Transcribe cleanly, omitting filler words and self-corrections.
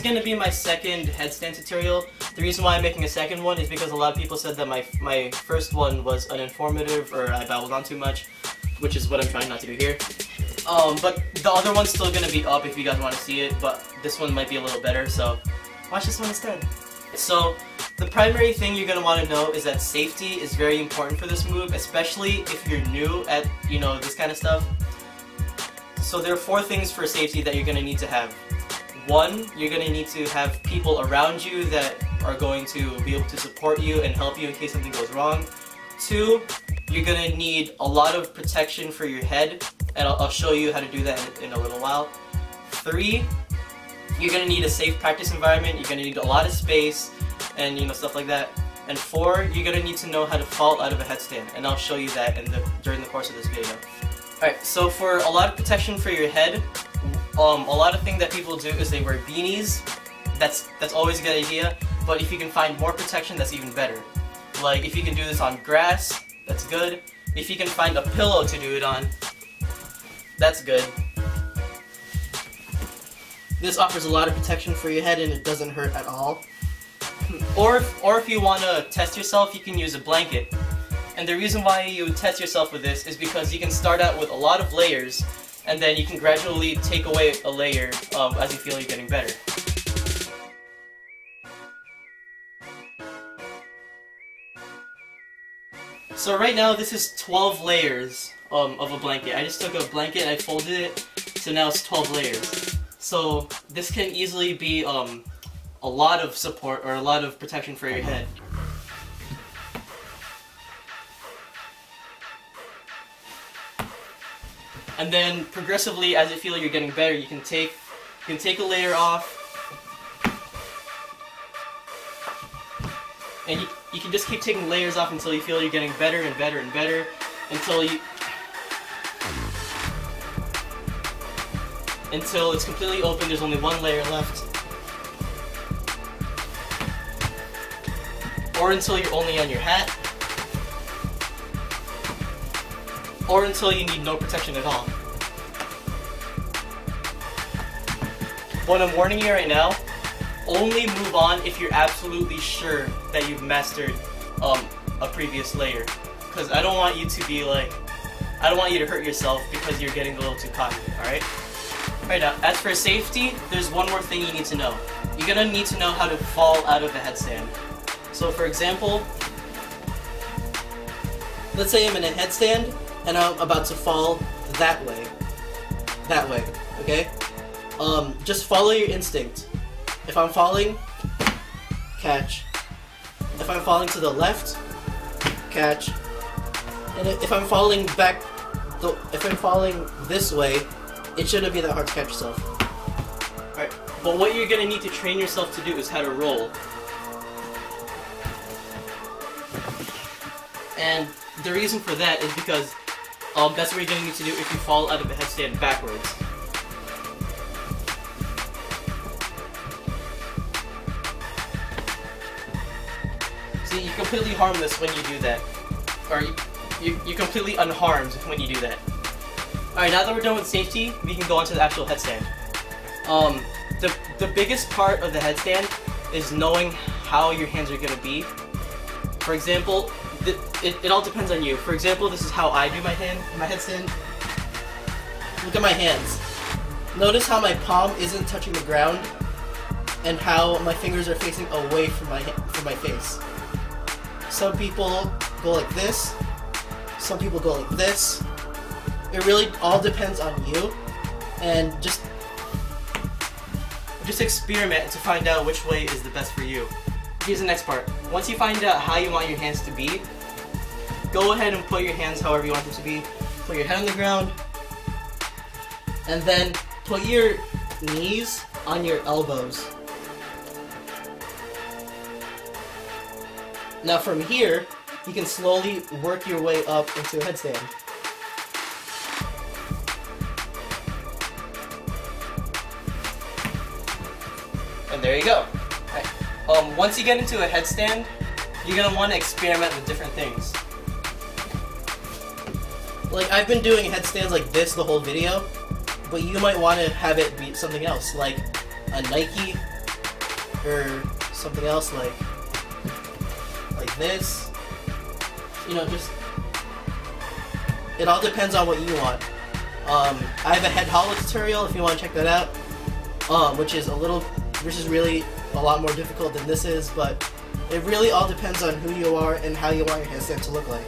gonna be my second headstand tutorial. The reason why I'm making a second one is because a lot of people said that my first one was uninformative or I babbled on too much, which is what I'm trying not to do here. But the other one's still gonna be up if you guys want to see it, but this one might be a little better, so watch this one instead. So, the primary thing you're going to want to know is that safety is very important for this move, especially if you're new at, you know, this kind of stuff. So there are 4 things for safety that you're going to need to have. 1, you're going to need to have people around you that are going to be able to support you and help you in case something goes wrong. 2, you're going to need a lot of protection for your head, and I'll show you how to do that in a little while. 3, you're going to need a safe practice environment, you're going to need a lot of space, and you know, stuff like that. And 4, you're going to need to know how to fall out of a headstand, and I'll show you that during the course of this video. Alright, so for a lot of protection for your head, a lot of things that people do is they wear beanies. That's always a good idea, but if you can find more protection, that's even better. Like, if you can do this on grass, that's good. If you can find a pillow to do it on, that's good. This offers a lot of protection for your head and it doesn't hurt at all. Or if you want to test yourself, you can use a blanket. And the reason why you test yourself with this is because you can start out with a lot of layers and then you can gradually take away a layer as you feel you're getting better. So right now this is 12 layers of a blanket. I just took a blanket and I folded it, so now it's 12 layers. So this can easily be a lot of support or a lot of protection for your head. And then progressively, as you feel you're getting better, you can take a layer off, and you can just keep taking layers off until you feel you're getting better and better and better until it's completely open. There's only 1 layer left. Or until you're only on your hat. Or until you need no protection at all. What I'm warning you right now, only move on if you're absolutely sure that you've mastered a previous layer. Because I don't want you to be like, I don't want you to hurt yourself because you're getting a little too cocky, alright? Alright, now, as for safety, there's one more thing you need to know. You're gonna need to know how to fall out of a headstand. So for example, let's say I'm in a headstand and I'm about to fall that way, okay? Just follow your instinct. If I'm falling, catch. If I'm falling to the left, catch. And if I'm falling back, if I'm falling this way, it shouldn't be that hard to catch yourself. Alright, but what you're gonna need to train yourself to do is how to roll. And the reason for that is because that's what you're going to need to do if you fall out of the headstand backwards. See, you're completely harmless when you do that. Or you're completely unharmed when you do that. Alright, now that we're done with safety, we can go on to the actual headstand. The biggest part of the headstand is knowing how your hands are going to be. For example, it all depends on you. For example, this is how I do my headstand. Look at my hands. Notice how my palm isn't touching the ground and how my fingers are facing away from my face. Some people go like this. Some people go like this. It really all depends on you, and just experiment to find out which way is the best for you. Here's the next part. Once you find out how you want your hands to be, go ahead and put your hands however you want them to be. Put your head on the ground, and then put your knees on your elbows. Now from here, you can slowly work your way up into a headstand. And there you go. Alright. Once you get into a headstand, you're going to want to experiment with different things. Like, I've been doing headstands like this the whole video, but you might want to have it be something else, like a Nike or something else like this. You know, just it all depends on what you want. I have a head hollow tutorial if you want to check that out, which is really a lot more difficult than this is, but it really all depends on who you are and how you want your headstand to look like.